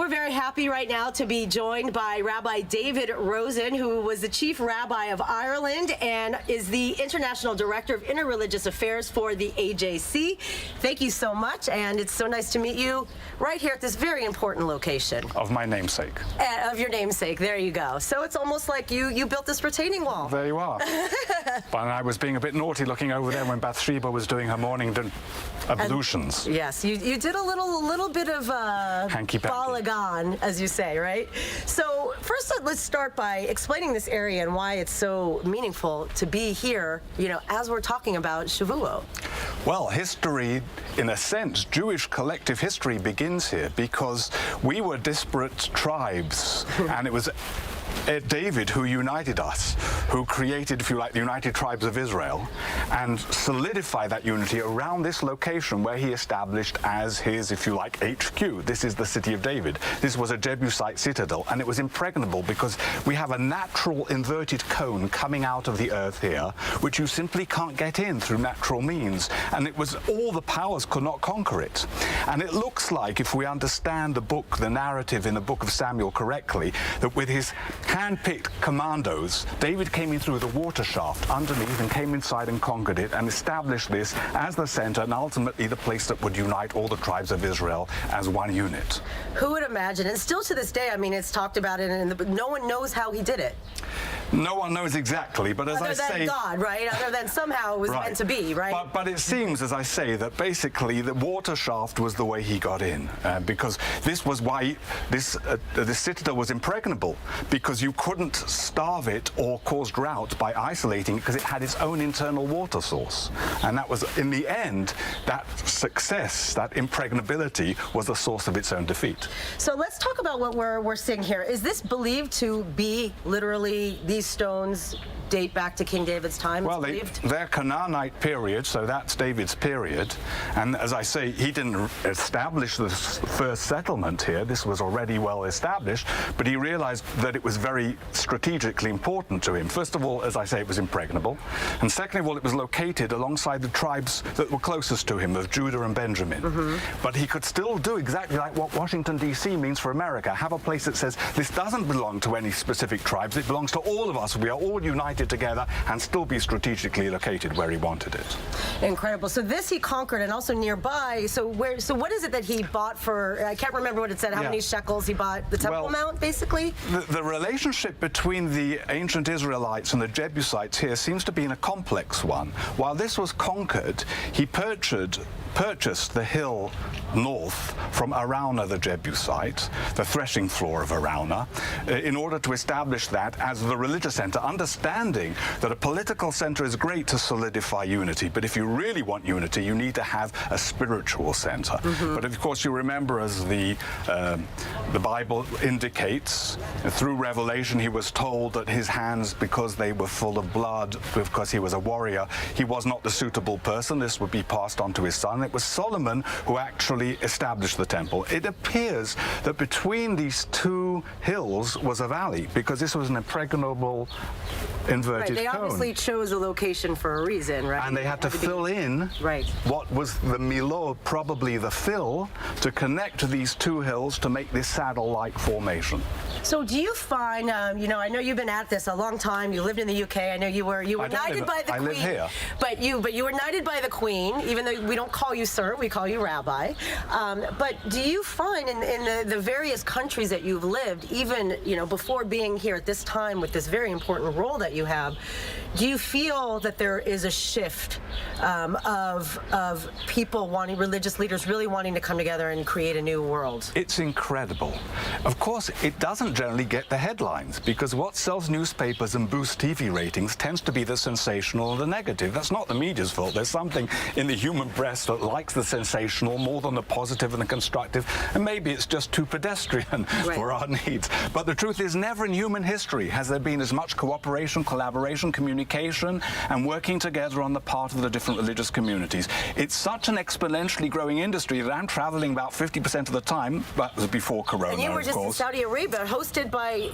We're very happy right now to be joined by Rabbi David Rosen, who was the Chief Rabbi of Ireland and is the International Director of Intl Religious Affairs for the AJC. Thank you so much, and it's so nice to meet you right here at this very important location. Of my namesake. Of your namesake, there you go. So it's almost like you built this retaining wall. There you are. But I was being a bit naughty looking over there when Bathsheba was doing her morning ablutions. Yes, you did a little bit of hanky-panky, as you say, right? So first, let's start by explaining this area and why it's so meaningful to be here, as we're talking about Shavuot. Well, history, in a sense, Jewish collective history begins here because we were disparate tribes, and it was David who united us, who created, if you like, the United Tribes of Israel, and solidified that unity around this location where he established as his, if you like, HQ. This is the city of David. This was a Jebusite citadel, and it was impregnable because we have a natural inverted cone coming out of the earth here, which you simply can't get in through natural means, and it was all the powers could not conquer it. And it looks like, if we understand the narrative in the book of Samuel correctly, that with his hand-picked commandos, David came in through the water shaft underneath and came inside and conquered it and established this as the center and ultimately the place that would unite all the tribes of Israel as one unit. Who would imagine? And still to this day, I mean, it's talked about it, and no one knows how he did it. No one knows exactly, but as I say... Other than God, right? Other than somehow it was meant to be, right? But it seems, as I say, that basically the water shaft was the way he got in, because this was why this citadel was impregnable, because you couldn't starve it or cause drought by isolating it, because it had its own internal water source. And that was, in the end, that success, that impregnability, was the source of its own defeat. So let's talk about what we're seeing here. Is this believed to be literally, these stones date back to King David's time? Well, they're Canaanite period, so that's David's period. And as I say, he didn't establish the first settlement here. This was already well established, but he realized that it was very strategically important to him. First of all, as I say, it was impregnable. And second of all, it was located alongside the tribes that were closest to him, of Judah and Benjamin. But he could still do exactly like what Washington, D.C. means for America. Have a place that says, this doesn't belong to any specific tribes, it belongs to all of us. We are all united together, and still be strategically located where he wanted it. Incredible. So this he conquered, and also nearby. So what is it that he bought for? I can't remember what it said. How many shekels he bought the Temple Mount, basically? The relationship between the ancient Israelites and the Jebusites here seems to be a complex one. While this was conquered, he purchased the hill north from Araunah the Jebusite, the threshing floor of Araunah, in order to establish that as the religious center, understanding that a political center is great to solidify unity, but if you really want unity, you need to have a spiritual center. But of course, you remember, as the Bible indicates, through Revelation, he was told that his hands, because they were full of blood, because he was a warrior, he was not the suitable person. This would be passed on to his son. It was Solomon who actually established the temple. It appears that between these two hills was a valley, because this was an impregnable inverted cone. They obviously chose a location for a reason, right? And they had to fill in what was the milor, probably the fill, to connect these two hills to make this saddle-like formation. So do you find, I know you've been at this a long time. You lived in the UK. I know you were knighted by the Queen. I live here. But you were knighted by the Queen, even though we don't call you sir, we call you rabbi. But do you find in the various countries that you've lived, even before being here at this time with this very important role that you have, do you feel that there is a shift of people wanting, religious leaders really wanting to come together and create a new world? It's incredible. Of course, it doesn't generally get the headlines, because what sells newspapers and boosts TV ratings tends to be the sensational and the negative. That's not the media's fault. There's something in the human breast that likes the sensational more than the positive and the constructive, and maybe it's just too pedestrian for our needs. But the truth is, never in human history has there been as much cooperation, collaboration, communication, and working together on the part of the different religious communities. It's such an exponentially growing industry that I'm traveling about 50% of the time. That was before Corona, And you were of just course. in Saudi Arabia, hosted by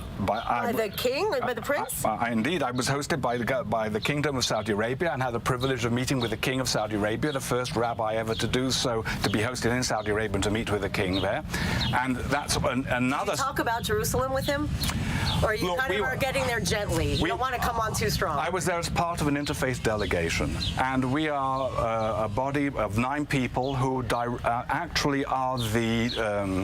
the king, by the prince? Indeed, I was hosted by the Kingdom of Saudi Arabia and had the privilege of meeting with the King of Saudi Arabia, the first rabbi ever to do so, to be hosted in Saudi Arabia and to meet with the king there. And that's another... Did you talk about Jerusalem with him? Or you Look, kind of are getting there gently? You don't want to come on too strong. I was there as part of an interfaith delegation, and we are a body of 9 people who actually are the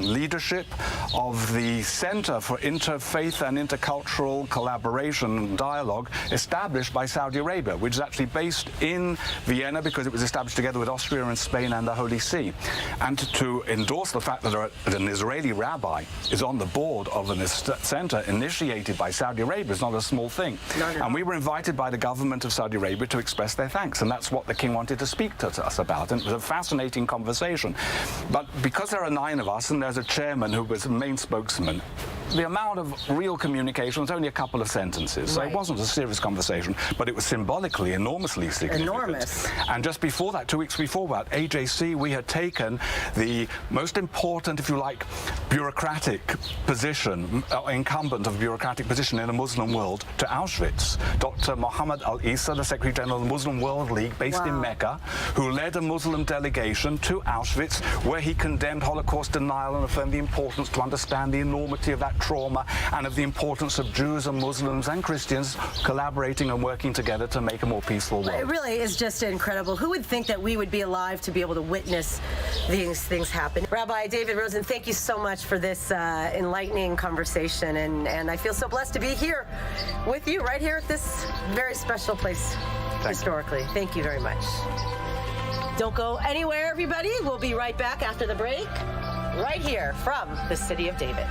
leadership of the Center for Interfaith and Intercultural Collaboration and Dialogue established by Saudi Arabia, which is actually based in Vienna because it was established together with Austria and Spain and the Holy See. And to endorse the fact that an Israeli rabbi is on the board of a center initiated by Saudi Arabia is not a small thing. And we were invited by the government of Saudi Arabia to express their thanks, and that's what the king wanted to speak to us about, and it was a fascinating conversation. But because there are 9 of us and there's a chairman who was the main spokesman, the amount of real communication was only a couple of sentences, so it wasn't a serious conversation, but it was symbolically enormously significant. Enormous. And just before that, 2 weeks before that, AJC, we had taken the most important, if you like, bureaucratic position, incumbent of bureaucratic position in the Muslim world to Auschwitz. Dr. Mohammed Al-Isa, the Secretary General of the Muslim World League, based in Mecca, who led a Muslim delegation to Auschwitz, where he condemned Holocaust denial and affirmed the importance to understand the enormity of that trauma and of the importance of Jews and Muslims and Christians collaborating and working together to make a more peaceful world. It really is just incredible. Who would think that we would be alive to be able to witness these things happen? Rabbi David Rosen, thank you so much for this enlightening conversation, and I feel so blessed to be here with you right here at this very special place historically. Thank you very much. Don't go anywhere, everybody. We'll be right back after the break, right here from the City of David.